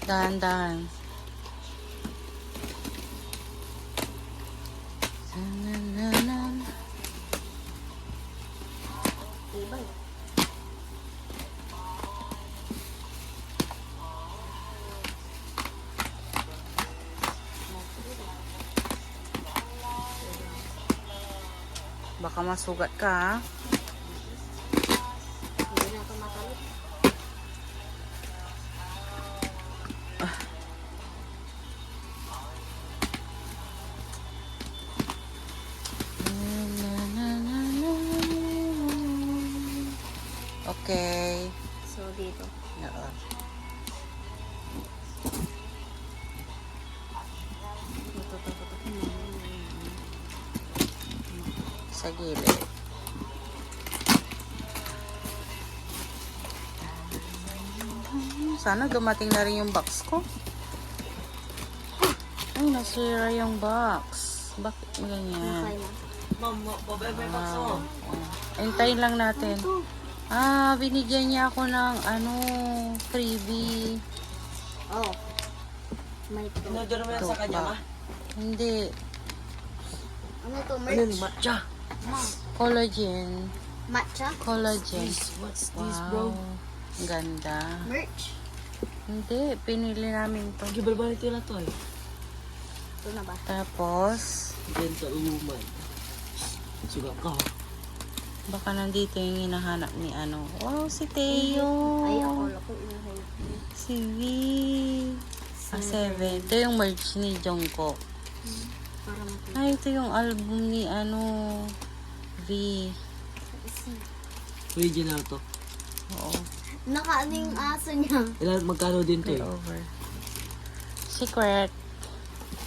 Dahan-dahan. Tibay. Baka masugat ka, ha? Hindi na ito matalit. Okay. So, dito. Oo. Sa gilid. Sana dumating na rin yung box ko. Ay, nasira yung box. Bakit ganyan? Okay na. Ma'am, babay box mo. Hintayin lang natin. Ah, binigyan niya ako ng freebie. Oh. May to. Inodor mo yan sa kanya, ma? Hindi. Ano to? Ano Merch? ni matcha? Ma. Collagen. Matcha? Collagen. What's this, bro? Ang ganda. Merch? Hindi, pinili namin to. Gibal-balik na to eh. Ito na ba? Tapos, Diyan sa uluman. Suga ka. baka nandito yung hinahanap ni Wow, si Teo. Ay, ako ko inahay. Si V. 7. Ito yung merch ni Jungkook. Para makita. Ay, ito yung album ni V. Original to. Oo. Nakaano yung aso niya? Ilan, magkano din to Pay eh? over. Secret.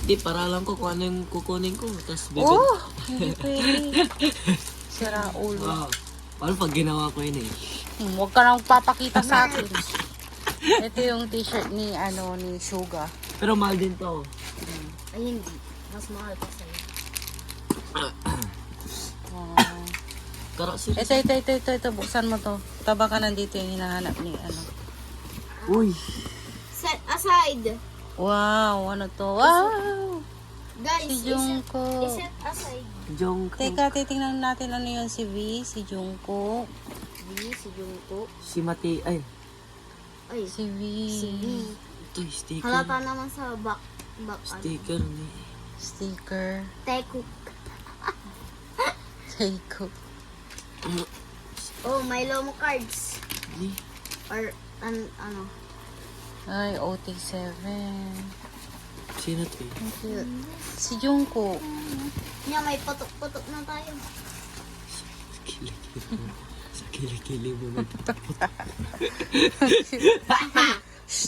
Di, para lang ko kung ano yung kukunin ko. Tapos bibig. Oh! Hindi pwede. Sira ulo. Wow. Paano pag ginawa ko yun eh? Huwag ka nang papakita sa akin. Ito yung t-shirt ni ni Suga. Pero mahal din to. Ay, hindi. Mas mahal pa sa'yo. Oh. Karo sir. Ito. Buksan mo to. Taba ka nandito yung hinahanap ni Uy. Set aside. Wow, ano to? Wow! Guys, Si Jungkook. iset aside. Jungkook. Teka, titingnan natin ano yun si V, si Jungkook. Si Jungkook. Si Mati. Ay. Ay, Si V. si B. Ito yung sticker. Halata naman sa back Sticker ni. Sticker. Tekuk. Seiko. Oh, may lomo cards. Di. Or, ano. Ay, OT7. Sino to eh? Ang cute. Si Jungkook. Niya, may putok-putok na tayo. Sa kilikili mo. Sa kilikili mo.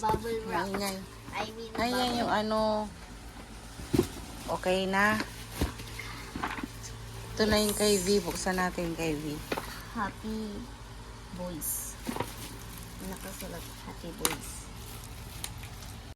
Bubble wrap. Maingay. I mean, Ayan yung Okay na. Ito na yung kay V. Buksan natin kay V. Happy Boys. Nakasulat, Happy Boys.